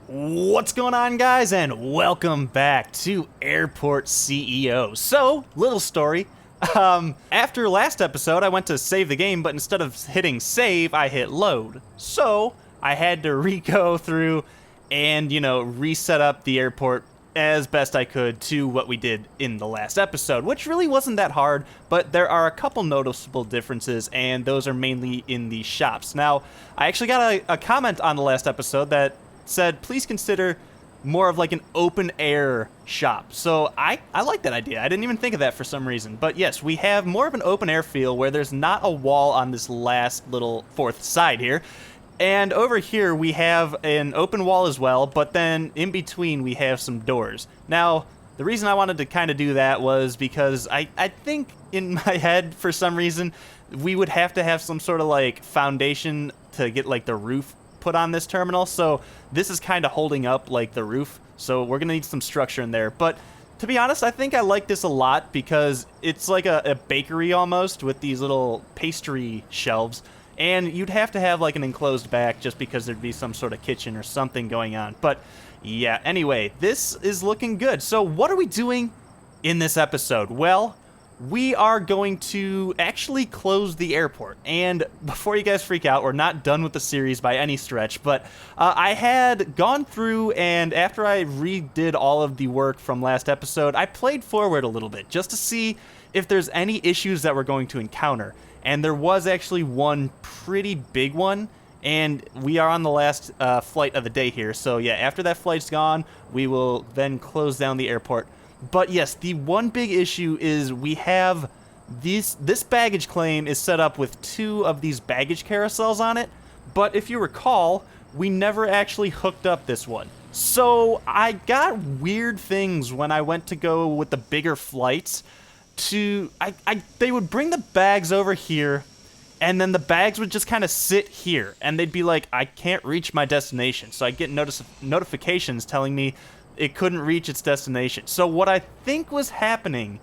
What's going on, guys, and welcome back to Airport CEO. So, little story. After last episode, I went to save the game, but instead of hitting save, I hit load. So, I had to re-go through and, reset up the airport as best I could to what we did in the last episode, which really wasn't that hard, but there are a couple noticeable differences, and those are mainly in the shops. Now, I actually got a comment on the last episode that said, please consider more of like an open air shop. So I like that idea. I didn't even think of that for some reason. But yes, we have more of an open air feel where there's not a wall on this last little fourth side here. And over here we have an open wall as well, but then in between we have some doors. Now, the reason I wanted to kind of do that was because I think in my head, for some reason, we would have to have some sort of like foundation to get like the roof put on this terminal, so this is kind of holding up like the roof, so we're gonna need some structure in there. But to be honest, I think I like this a lot because it's like a bakery almost with these little pastry shelves, and you'd have to have like an enclosed back just because there'd be some sort of kitchen or something going on. But yeah, anyway, this is looking good. So what are we doing in this episode? Well, we are going to actually close the airport. And before you guys freak out, we're not done with the series by any stretch, but I had gone through, and after I redid all of the work from last episode, I played forward a little bit just to see if there's any issues that we're going to encounter. And there was actually one pretty big one, and we are on the last flight of the day here. So yeah, after that flight's gone, we will then close down the airport. But yes, the one big issue is we have this baggage claim is set up with two of these baggage carousels on it, but if you recall, we never actually hooked up this one. So I got weird things when I went to go with the bigger flights. They would bring the bags over here, and then the bags would just kind of sit here, and they'd be like, I can't reach my destination. So I'd get notifications telling me it couldn't reach its destination. So what I think was happening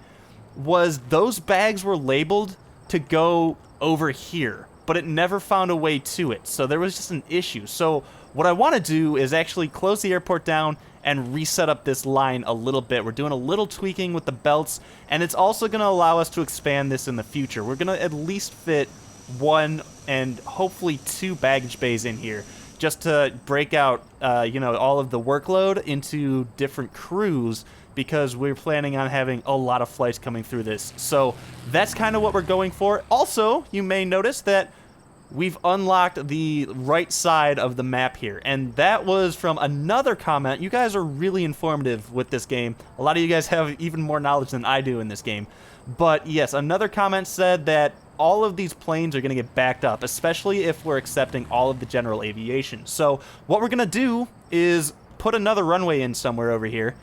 was those bags were labeled to go over here, but it never found a way to it. So there was just an issue. So what I want to do is actually close the airport down and reset up this line a little bit. We're doing a little tweaking with the belts, and it's also going to allow us to expand this in the future. We're going to at least fit one and hopefully two baggage bays in here, just to break out, all of the workload into different crews, because we're planning on having a lot of flights coming through this. So that's kind of what we're going for. Also, you may notice that we've unlocked the right side of the map here, and that was from another comment. You guys are really informative with this game. A lot of you guys have even more knowledge than I do in this game. But yes, another comment said that all of these planes are going to get backed up, especially if we're accepting all of the general aviation. So what we're going to do is put another runway in somewhere over here,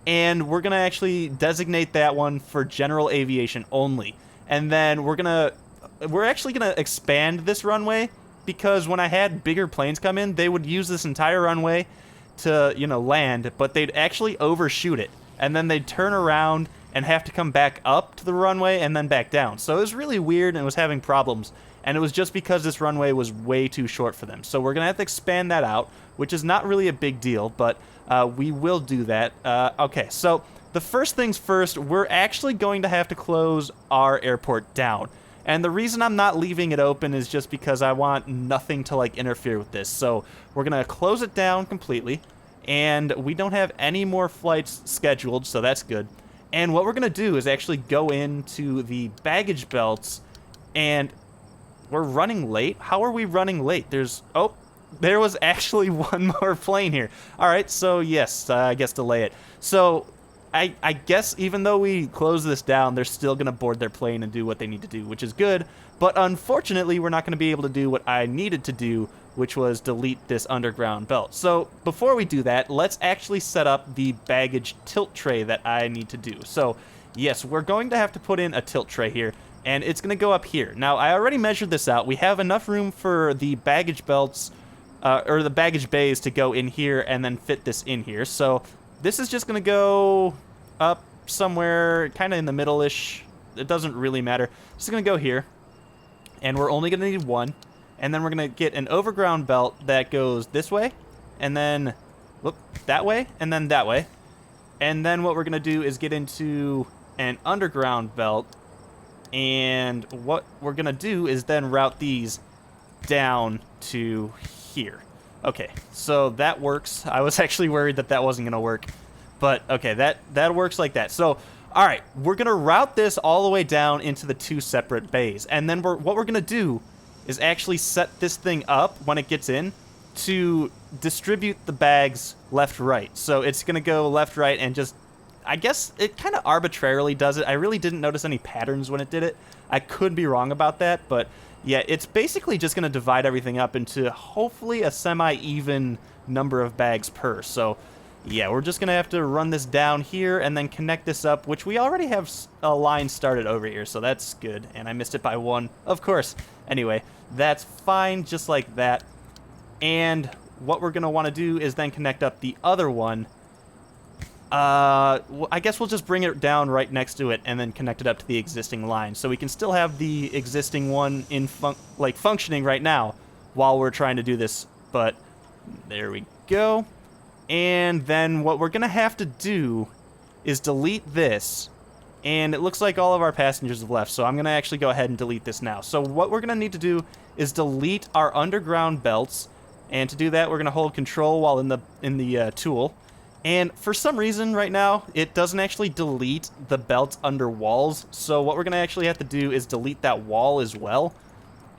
and we're going to actually designate that one for general aviation only. And then we're actually going to expand this runway, because when I had bigger planes come in, they would use this entire runway to, land, but they'd actually overshoot it. And then they'd turn around and have to come back up to the runway and then back down. So it was really weird, and it was having problems. And it was just because this runway was way too short for them. So we're going to have to expand that out, which is not really a big deal, but we will do that. Okay, so the first things first, we're actually going to have to close our airport down. And the reason I'm not leaving it open is just because I want nothing to interfere with this. So we're going to close it down completely, and we don't have any more flights scheduled, so that's good. And what we're going to do is actually go into the baggage belts, and we're running late. How are we running late? There was actually one more plane here. All right, so yes, I guess delay it. So I guess even though we close this down, they're still going to board their plane and do what they need to do, which is good. But unfortunately, we're not going to be able to do what I needed to do, which was delete this underground belt. So before we do that, let's actually set up the baggage tilt tray that I need to do. So yes, we're going to have to put in a tilt tray here, and it's going to go up here. Now, I already measured this out. We have enough room for the baggage belts, or the baggage bays, to go in here and then fit this in here. So this is just going to go up somewhere kind of in the middle-ish. It doesn't really matter. It's going to go here, and we're only going to need one. And then we're going to get an overground belt that goes this way, and then Whoop, that way, and then that way. And then what we're going to do is get into an underground belt. And what we're going to do is then route these down to here. Okay, so that works. I was actually worried that that wasn't going to work. But, okay, that works like that. So, all right, we're going to route this all the way down into the 2 separate bays. And then what we're going to do is actually set this thing up when it gets in to distribute the bags left-right. So it's going to go left-right and just, I guess it kind of arbitrarily does it. I really didn't notice any patterns when it did it. I could be wrong about that, but yeah, it's basically just going to divide everything up into hopefully a semi-even number of bags per. So yeah, we're just going to have to run this down here and then connect this up, which we already have a line started over here, so that's good. And I missed it by 1, of course. Anyway, that's fine, just like that. And what we're going to want to do is then connect up the other one. I guess we'll just bring it down right next to it and then connect it up to the existing line. So we can still have the existing one in functioning right now while we're trying to do this. But there we go. And then what we're going to have to do is delete this. And it looks like all of our passengers have left, so I'm going to actually go ahead and delete this now. So what we're going to need to do is delete our underground belts. And to do that, we're going to hold control while in the tool. And for some reason right now, it doesn't actually delete the belts under walls. So what we're going to actually have to do is delete that wall as well.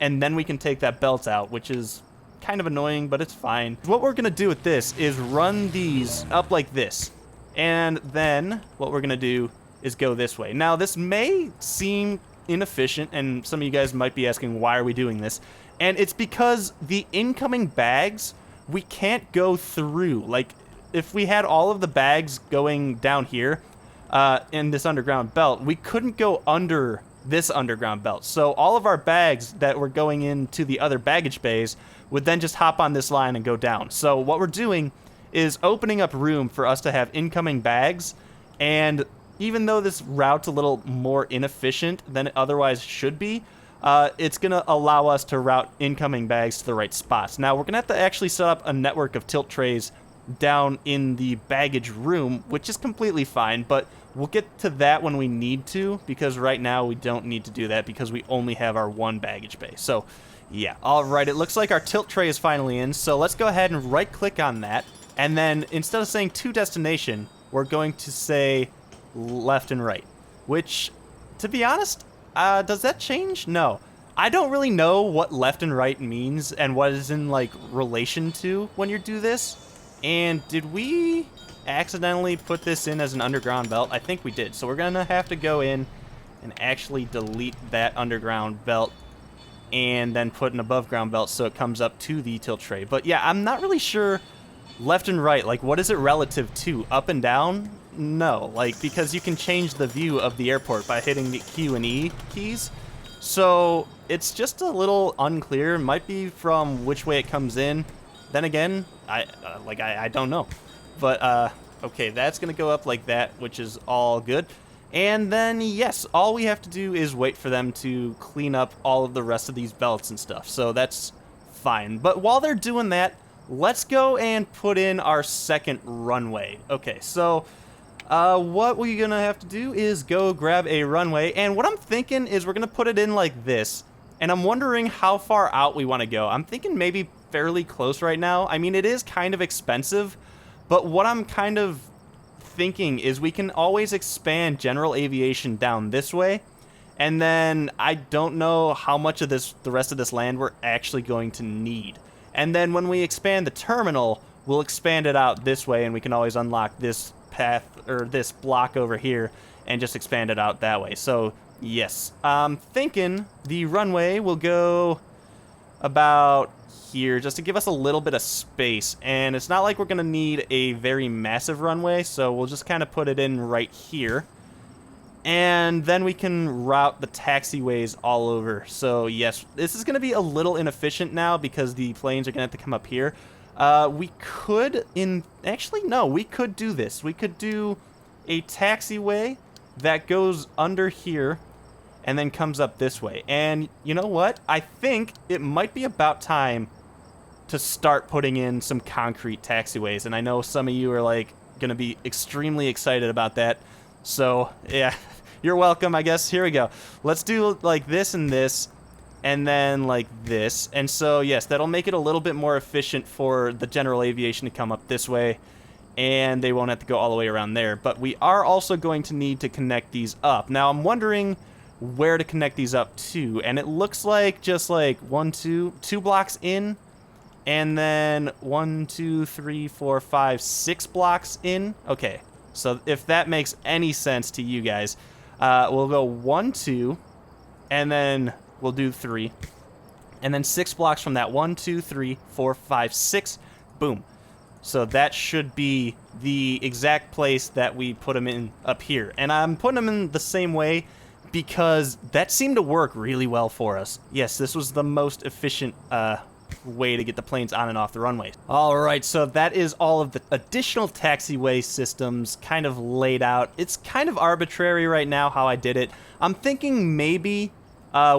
And then we can take that belt out, which is kind of annoying, but it's fine. What we're going to do with this is run these up like this. And then what we're going to do is go this way. Now, this may seem inefficient, and some of you guys might be asking, why are we doing this? And it's because the incoming bags, we can't go through. Like, if we had all of the bags going down here in this underground belt, we couldn't go under this underground belt. So all of our bags that were going into the other baggage bays would then just hop on this line and go down. So what we're doing is opening up room for us to have incoming bags. And even though this route's a little more inefficient than it otherwise should be, it's going to allow us to route incoming bags to the right spots. Now, we're going to have to actually set up a network of tilt trays down in the baggage room, which is completely fine, but we'll get to that when we need to, because right now we don't need to do that because we only have our 1 baggage bay. So, yeah. All right, it looks like our tilt tray is finally in, so let's go ahead and right-click on that, and then instead of saying to destination, we're going to say left and right, which, to be honest, does that change? No. I don't really know what left and right means and what is in, like, relation to when you do this. And did we accidentally put this in as an underground belt? I think we did. So we're going to have to go in and actually delete that underground belt and then put an above ground belt so it comes up to the tilt tray. But yeah, I'm not really sure left and right. Like, what is it relative to? Up and down? No. Like, because you can change the view of the airport by hitting the Q and E keys. So it's just a little unclear. Might be from which way it comes in. Then again, I don't know. But, okay, that's going to go up like that, which is all good. And then, yes, all we have to do is wait for them to clean up all of the rest of these belts and stuff. So that's fine. But while they're doing that, let's go and put in our second runway. Okay, so what we're going to have to do is go grab a runway. And what I'm thinking is we're going to put it in like this. And I'm wondering how far out we want to go. I'm thinking maybe fairly close right now. I mean, it is kind of expensive, but what I'm kind of thinking is we can always expand general aviation down this way, and then I don't know how much of the rest of this land we're actually going to need. And then when we expand the terminal, we'll expand it out this way, and we can always unlock this path or this block over here and just expand it out that way. So yes, I'm thinking the runway will go about here just to give us a little bit of space, and it's not like we're gonna need a very massive runway, so we'll just kind of put it in right here, and then we can route the taxiways all over. So yes, this is gonna be a little inefficient now because the planes are gonna have to come up here. We could we could do this. We could do a taxiway that goes under here and then comes up this way. And you know what? I think it might be about time to start putting in some concrete taxiways. And I know some of you are like going to be extremely excited about that. So yeah, you're welcome, I guess. Here we go. Let's do like this and this, and then like this. And so yes, that'll make it a little bit more efficient for the general aviation to come up this way, and they won't have to go all the way around there. But we are also going to need to connect these up. Now I'm wondering where to connect these up to, and it looks like just like two blocks in, and then 1, 2, 3, 4, 5, 6 blocks in. Okay, so if that makes any sense to you guys, we'll go 1, 2, and then we'll do 3, and then 6 blocks from that. 1, 2, 3, 4, 5, 6. Boom. So that should be the exact place that we put them in up here, and I'm putting them in the same way because that seemed to work really well for us. Yes, this was the most efficient way to get the planes on and off the runway. All right, so that is all of the additional taxiway systems kind of laid out. It's kind of arbitrary right now how I did it. I'm thinking maybe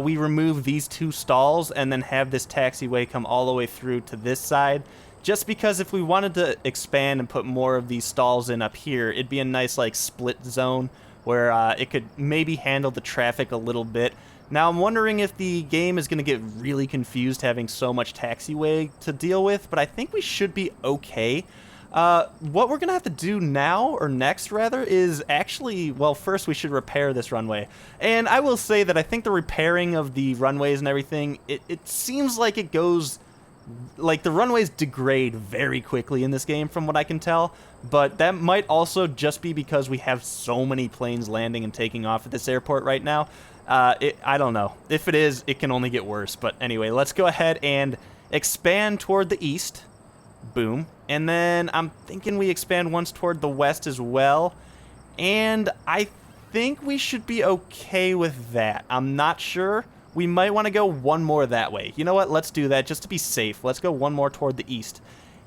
we remove these 2 stalls and then have this taxiway come all the way through to this side. Just because if we wanted to expand and put more of these stalls in up here, it'd be a nice like split zone where it could maybe handle the traffic a little bit. Now, I'm wondering if the game is going to get really confused having so much taxiway to deal with, but I think we should be okay. What we're going to have to do now, or next rather, is actually, well, first we should repair this runway. And I will say that I think the repairing of the runways and everything, it seems like it goes, like the runways degrade very quickly in this game from what I can tell, but that might also just be because we have so many planes landing and taking off at this airport right now. I don't know. If it is, it can only get worse. But anyway, let's go ahead and expand toward the east. Boom. And then I'm thinking we expand once toward the west as well. And I think we should be okay with that. I'm not sure. We might want to go one more that way. You know what? Let's do that just to be safe. Let's go one more toward the east.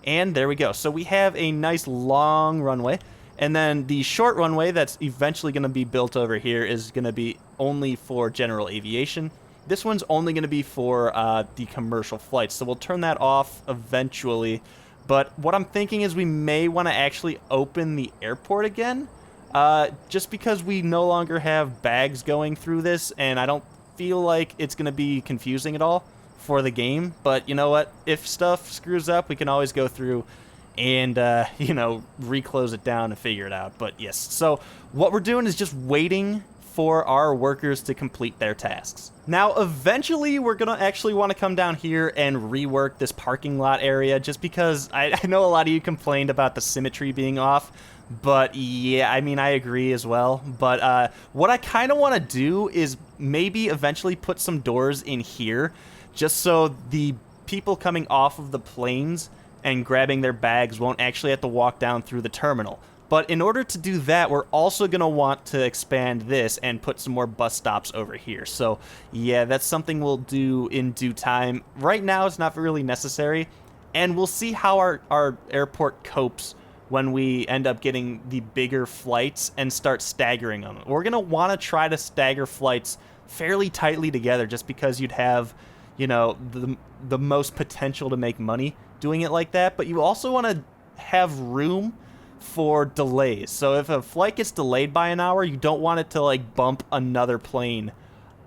And there we go. So we have a nice long runway. And then the short runway that's eventually going to be built over here is going to be only for general aviation. This one's only going to be for the commercial flights. So we'll turn that off eventually. But what I'm thinking is we may want to actually open the airport again. Just because we no longer have bags going through this. And I don't feel like it's going to be confusing at all for the game. But you know what? If stuff screws up, we can always go through and, you know, reclose it down and figure it out. But yes, so what we're doing is just waiting for our workers to complete their tasks. Now, eventually, we're going to actually want to come down here and rework this parking lot area, just because I know a lot of you complained about the symmetry being off. But yeah, I mean, I agree as well. But what I kind of want to do is maybe eventually put some doors in here, just so the people coming off of the planes and grabbing their bags won't actually have to walk down through the terminal. But in order to do that, we're also going to want to expand this and put some more bus stops over here. So yeah, that's something we'll do in due time. Right now, it's not really necessary. And we'll see how our airport copes when we end up getting the bigger flights and start staggering them. We're going to want to try to stagger flights fairly tightly together, just because you'd have, you know, the most potential to make money doing it like that. But you also want to have room for delays. So if a flight gets delayed by an hour, you don't want it to like bump another plane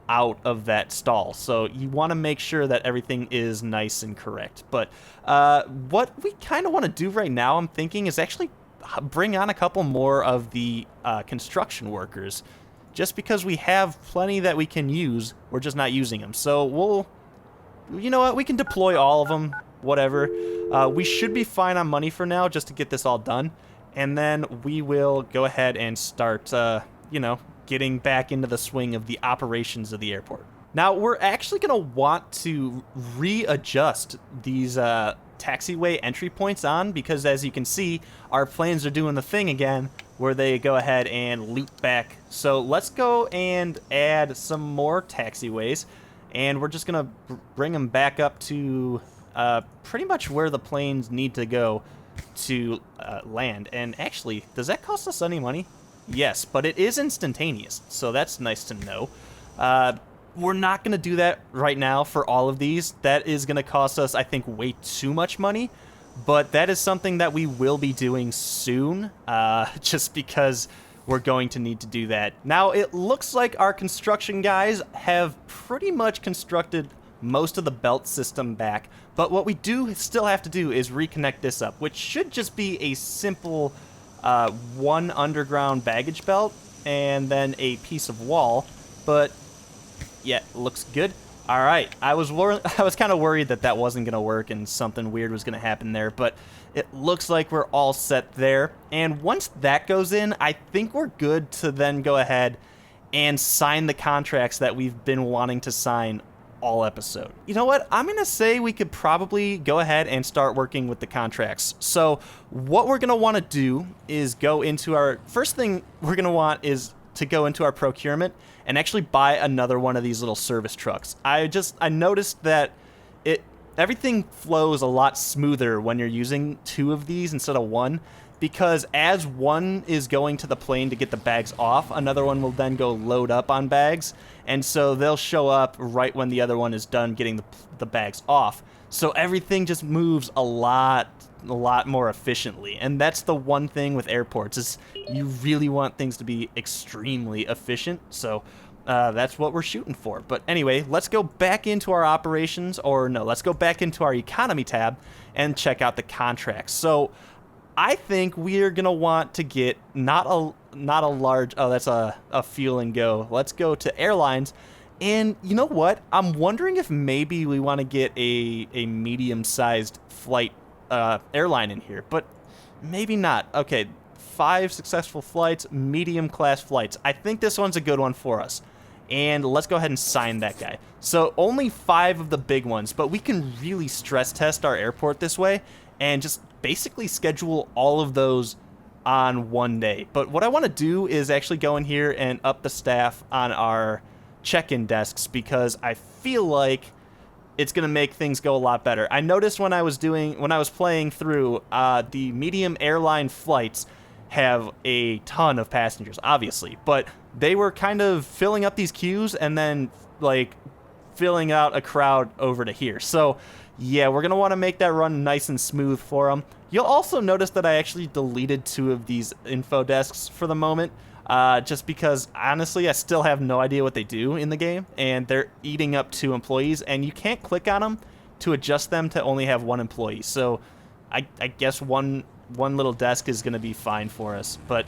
out of that stall. So you want to make sure that everything is nice and correct. But what we kind of want to do right now, I'm thinking, is actually bring on a couple more of the construction workers, just because we have plenty that we can use. We're just not using them. So we'll, you know what, we can deploy all of them, whatever. We should be fine on money for now, just to get this all done. And then we will go ahead and start, you know, getting back into the swing of the operations of the airport. Now, we're actually going to want to readjust these taxiway entry points on, because as you can see, our planes are doing the thing again where they go ahead and loop back. So let's go and add some more taxiways, and we're just going to bring them back up to pretty much where the planes need to go to land. And actually, does that cost us any money? Yes, but it is instantaneous, so that's nice to know. we're not going to do that right now for all of these. That is going to cost us, I think, way too much money. But that is something that we will be doing soon, just because we're going to need to do that. Now, it looks like our construction guys have pretty much constructed most of the belt system back, but what we do still have to do is reconnect this up, which should just be a simple one underground baggage belt and then a piece of wall. But yeah, looks good. All right, I was kind of worried that that wasn't gonna work and something weird was gonna happen there, but it looks like we're all set there. And once that goes in, I think we're good to then go ahead and sign the contracts that we've been wanting to sign all episode. You know what? I'm gonna say we could probably go ahead and start working with the contracts. So what we're gonna want to do is go into our first thing we're gonna want is to go into our procurement and actually buy another one of these little service trucks. I noticed that everything flows a lot smoother when you're using two of these instead of one, because as one is going to the plane to get the bags off, another one will then go load up on bags, and so they'll show up right when the other one is done getting the bags off. So everything just moves a lot more efficiently, and that's the one thing with airports is you really want things to be extremely efficient. So that's what we're shooting for. But anyway, let's go back into our operations, or no, let's go back into our economy tab and check out the contracts. So I think we're gonna want to get not a large, oh, that's a fuel and go. Let's go to airlines. And you know what? I'm wondering if maybe we want to get a medium-sized flight airline in here, but maybe not. Okay, 5 successful flights, medium-class flights. I think this one's a good one for us. And let's go ahead and sign that guy. So only 5 of the big ones, but we can really stress test our airport this way and just basically schedule all of those on one day. But what I want to do is actually go in here and up the staff on our check-in desks, because I feel like it's going to make things go a lot better. I noticed when I was playing through, the medium airline flights have a ton of passengers, obviously, but they were kind of filling up these queues and then like filling out a crowd over to here. So yeah, we're going to want to make that run nice and smooth for them. You'll also notice that I actually deleted 2 of these info desks for the moment, just because honestly I still have no idea what they do in the game, and they're eating up 2 employees, and you can't click on them to adjust them to only have 1 employee. So I guess one little desk is going to be fine for us. But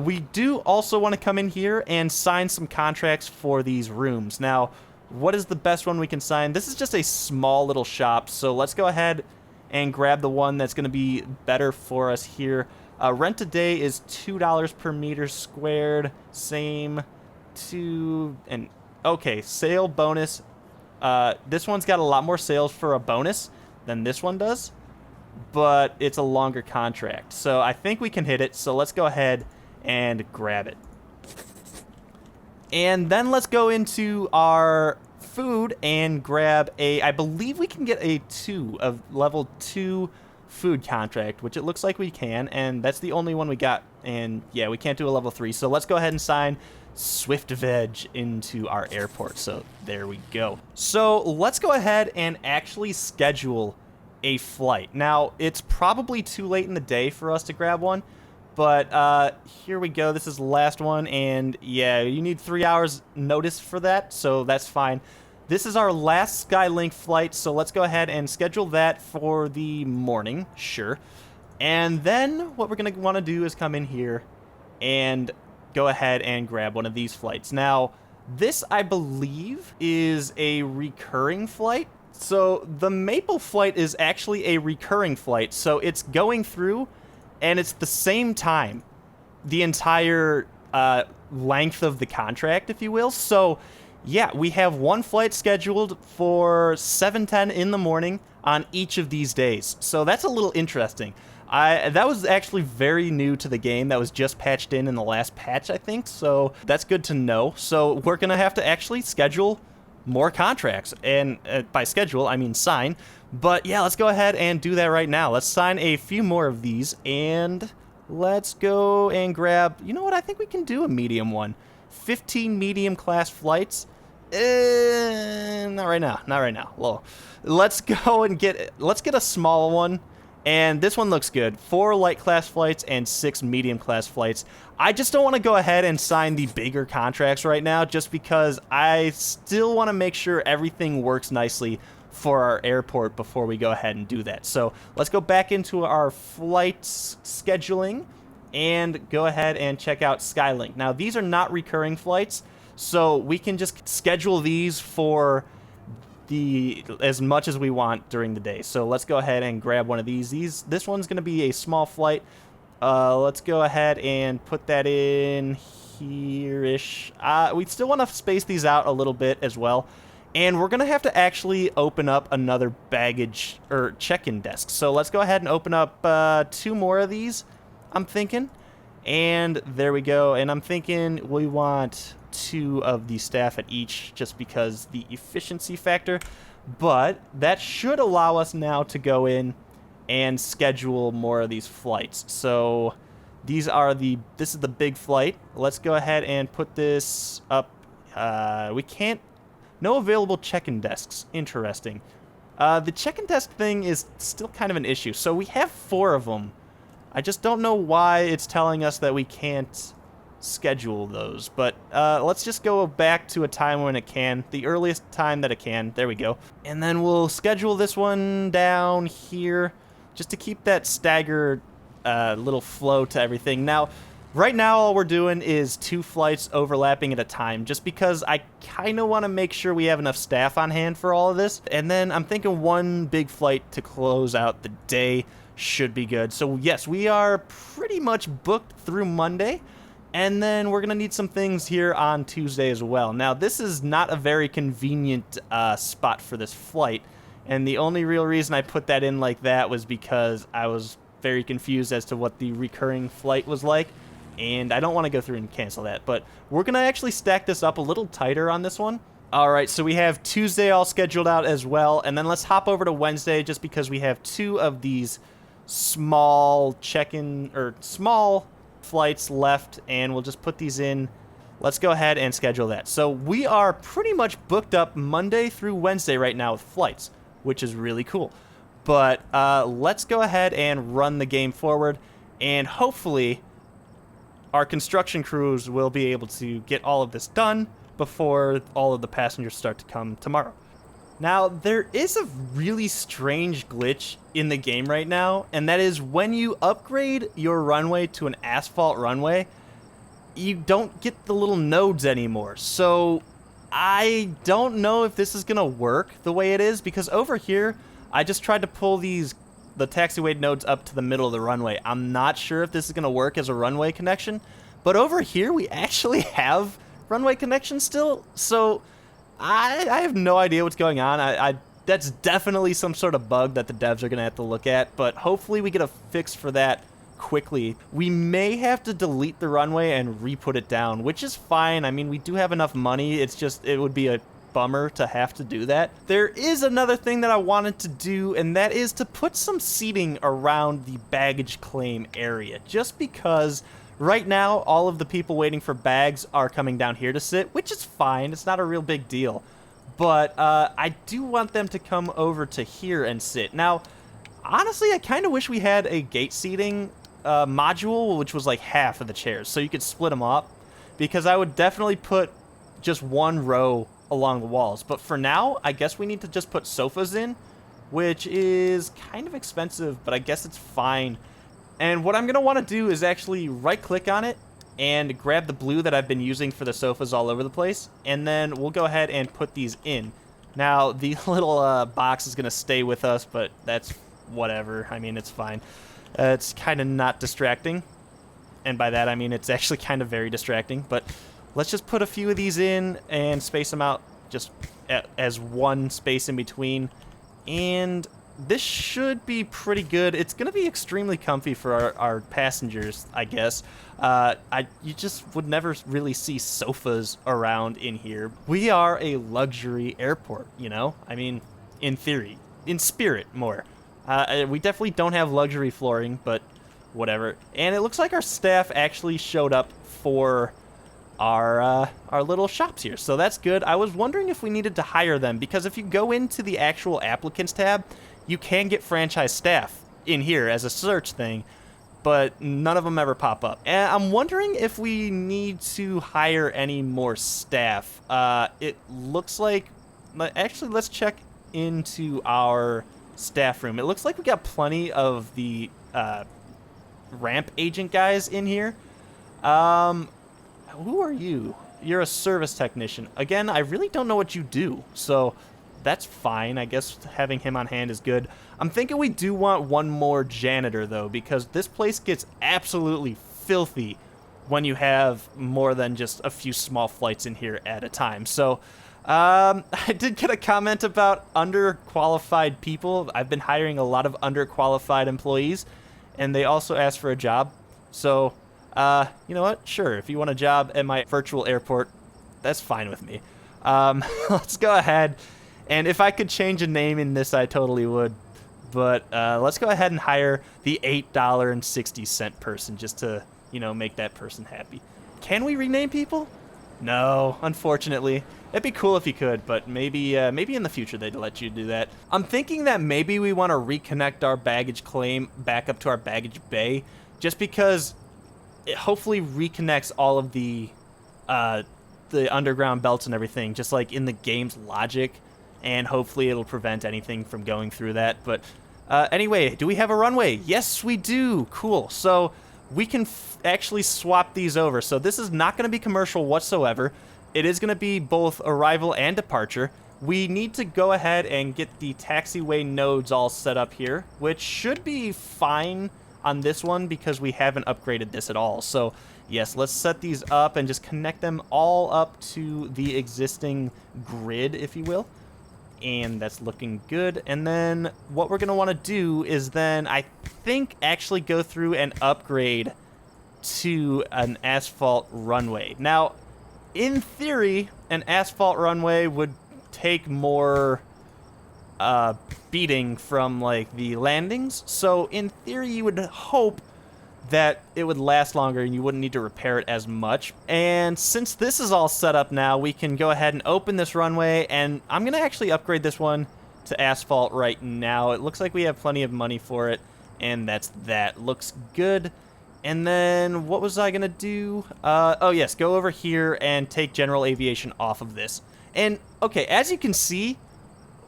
we do also want to come in here and sign some contracts for these rooms. Now, what is the best one we can sign? This is just a small little shop, so let's go ahead and grab the one that's going to be better for us here. Rent a day is $2 per meter squared. Same to, and okay, sale bonus. This one's got a lot more sales for a bonus than this one does, but it's a longer contract. So I think we can hit it. So let's go ahead and grab it. And then let's go into our food and grab I believe we can get a level 2 food contract, which it looks like we can, and that's the only one we got. And yeah, we can't do a level 3. So let's go ahead and sign Swift Veg into our airport. So there we go. So let's go ahead and actually schedule a flight. Now, it's probably too late in the day for us to grab one, but here we go. This is the last one, and yeah, you need 3 hours notice for that, so that's fine. This is our last Skylink flight, so let's go ahead and schedule that for the morning, sure. And then what we're going to want to do is come in here and go ahead and grab one of these flights. Now, this, I believe, is a recurring flight. So the Maple flight is actually a recurring flight, so it's going through, and it's the same time, the entire length of the contract, if you will. So yeah, we have one flight scheduled for 7:10 in the morning on each of these days. So that's a little interesting. That was actually very new to the game. That was just patched in the last patch, I think. So that's good to know. So we're going to have to actually schedule more contracts. And by schedule, I mean sign. But yeah, let's go ahead and do that right now. Let's sign a few more of these. And let's go and grab, you know what? I think we can do a medium one. 15 medium class flights. Not right now. Not right now. Well, let's go and let's get a small one. And this one looks good. 4 light class flights and 6 medium class flights. I just don't want to go ahead and sign the bigger contracts right now just because I still want to make sure everything works nicely for our airport before we go ahead and do that. So let's go back into our flights scheduling and go ahead and check out Skylink. Now, these are not recurring flights, so we can just schedule these for as much as we want during the day. So let's go ahead and grab one of these. This one's going to be a small flight. Let's go ahead and put that in here-ish. We still want to space these out a little bit as well. And we're going to have to actually open up another baggage or check-in desk. So let's go ahead and open up 2 more of these, I'm thinking. And there we go. And I'm thinking we want 2 of the staff at each just because the efficiency factor. But that should allow us now to go in and schedule more of these flights. So this is the big flight. Let's go ahead and put this up. No available check-in desks. Interesting. The check-in desk thing is still kind of an issue. So we have 4 of them. I just don't know why it's telling us that we can't schedule those. But let's just go back to a time when it can. The earliest time that it can. There we go. And then we'll schedule this one down here just to keep that staggered little flow to everything. Now, right now, all we're doing is 2 flights overlapping at a time, just because I kind of want to make sure we have enough staff on hand for all of this. And then I'm thinking 1 big flight to close out the day should be good. So yes, we are pretty much booked through Monday, and then we're going to need some things here on Tuesday as well. Now, this is not a very convenient spot for this flight, and the only real reason I put that in like that was because I was very confused as to what the recurring flight was like. And I don't want to go through and cancel that, but we're going to actually stack this up a little tighter on this one. All right, so we have Tuesday all scheduled out as well, and then let's hop over to Wednesday just because we have 2 of these small small flights left, and we'll just put these in. Let's go ahead and schedule that. So we are pretty much booked up Monday through Wednesday right now with flights, which is really cool. But let's go ahead and run the game forward, and hopefully our construction crews will be able to get all of this done before all of the passengers start to come tomorrow. Now, there is a really strange glitch in the game right now, and that is when you upgrade your runway to an asphalt runway, you don't get the little nodes anymore. So I don't know if this is going to work the way it is, because over here, I just tried to pull the taxiway nodes up to the middle of the runway. I'm not sure if this is going to work as a runway connection, but over here we actually have runway connection still. So I have no idea what's going on. That's definitely some sort of bug that the devs are going to have to look at, but hopefully we get a fix for that quickly. We may have to delete the runway and re-put it down, which is fine. I mean, we do have enough money. It's just, it would be a bummer to have to do that. There is another thing that I wanted to do, and that is to put some seating around the baggage claim area, just because right now all of the people waiting for bags are coming down here to sit, which is fine. It's not a real big deal, but I do want them to come over to here and sit. Now, honestly, I kind of wish we had a gate seating module, which was like half of the chairs, so you could split them up, because I would definitely put just 1 row along the walls. But for now, I guess we need to just put sofas in, which is kind of expensive, but I guess it's fine. And what I'm going to want to do is actually right-click on it and grab the blue that I've been using for the sofas all over the place, and then we'll go ahead and put these in. Now, the little box is going to stay with us, but that's whatever. I mean, it's fine. It's kind of not distracting, and by that I mean it's actually kind of very distracting, but let's just put a few of these in and space them out just as 1 space in between. And this should be pretty good. It's going to be extremely comfy for our passengers, I guess. You just would never really see sofas around in here. We are a luxury airport, you know? I mean, in theory. In spirit, more. We definitely don't have luxury flooring, but whatever. And it looks like our staff actually showed up for our little shops here. So that's good. I was wondering if we needed to hire them, because if you go into the actual applicants tab, you can get franchise staff in here as a search thing, but none of them ever pop up. And I'm wondering if we need to hire any more staff. It looks like, actually, let's check into our staff room. It looks like we got plenty of the ramp agent guys in here. Who are you? You're a service technician. Again, I really don't know what you do, so that's fine. I guess having him on hand is good. I'm thinking we do want one more janitor, though, because this place gets absolutely filthy when you have more than just a few small flights in here at a time. So, I did get a comment about underqualified people. I've been hiring a lot of underqualified employees, and they also asked for a job. So, you know what? Sure, if you want a job at my virtual airport, that's fine with me. Let's go ahead, and if I could change a name in this, I totally would. But let's go ahead and hire the $8.60 person just to, you know, make that person happy. Can we rename people? No, unfortunately. It'd be cool if you could, but maybe in the future they'd let you do that. I'm thinking that maybe we want to reconnect our baggage claim back up to our baggage bay, just because it hopefully reconnects all of the underground belts and everything, just like in the game's logic, and hopefully it'll prevent anything from going through that. But anyway, do we have a runway? Yes, we do. Cool. So we can actually swap these over. So this is not going to be commercial whatsoever. It is going to be both arrival and departure. We need to go ahead and get the taxiway nodes all set up here, which should be fine on this one because we haven't upgraded this at all. So yes, let's set these up and just connect them all up to the existing grid, if you will. And that's looking good. And then what we're going to want to do is then, I think, actually go through and upgrade to an asphalt runway. Now, in theory, an asphalt runway would take more beating from, like, the landings. So, in theory, you would hope that it would last longer and you wouldn't need to repair it as much. And since this is all set up now, we can go ahead and open this runway, and I'm going to actually upgrade this one to asphalt right now. It looks like we have plenty of money for it, and that's that. Looks good. And then what was I going to do? Oh, yes, go over here and take general aviation off of this. And, okay, as you can see,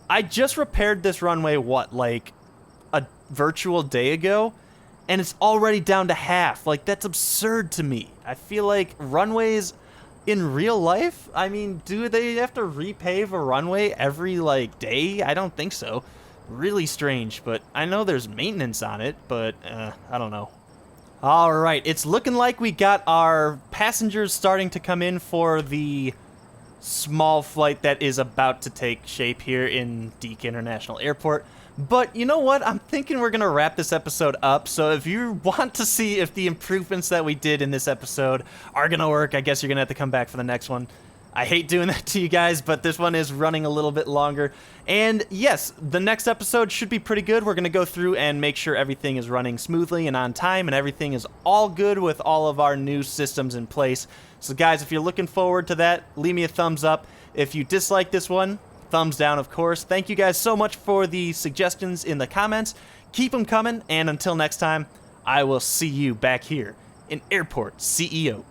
I just repaired this runway, what, like a virtual day ago? And it's already down to half. Like, that's absurd to me. I feel like runways in real life, I mean, do they have to repave a runway every, like, day? I don't think so. Really strange, but I know there's maintenance on it, but I don't know. All right, it's looking like we got our passengers starting to come in for the small flight that is about to take shape here in Deek International Airport. But you know what? I'm thinking we're going to wrap this episode up. So if you want to see if the improvements that we did in this episode are going to work, I guess you're going to have to come back for the next one. I hate doing that to you guys, but this one is running a little bit longer. And yes, the next episode should be pretty good. We're going to go through and make sure everything is running smoothly and on time, and everything is all good with all of our new systems in place. So guys, if you're looking forward to that, leave me a thumbs up. If you dislike this one, thumbs down, of course. Thank you guys so much for the suggestions in the comments. Keep them coming, and until next time, I will see you back here in Airport CEO.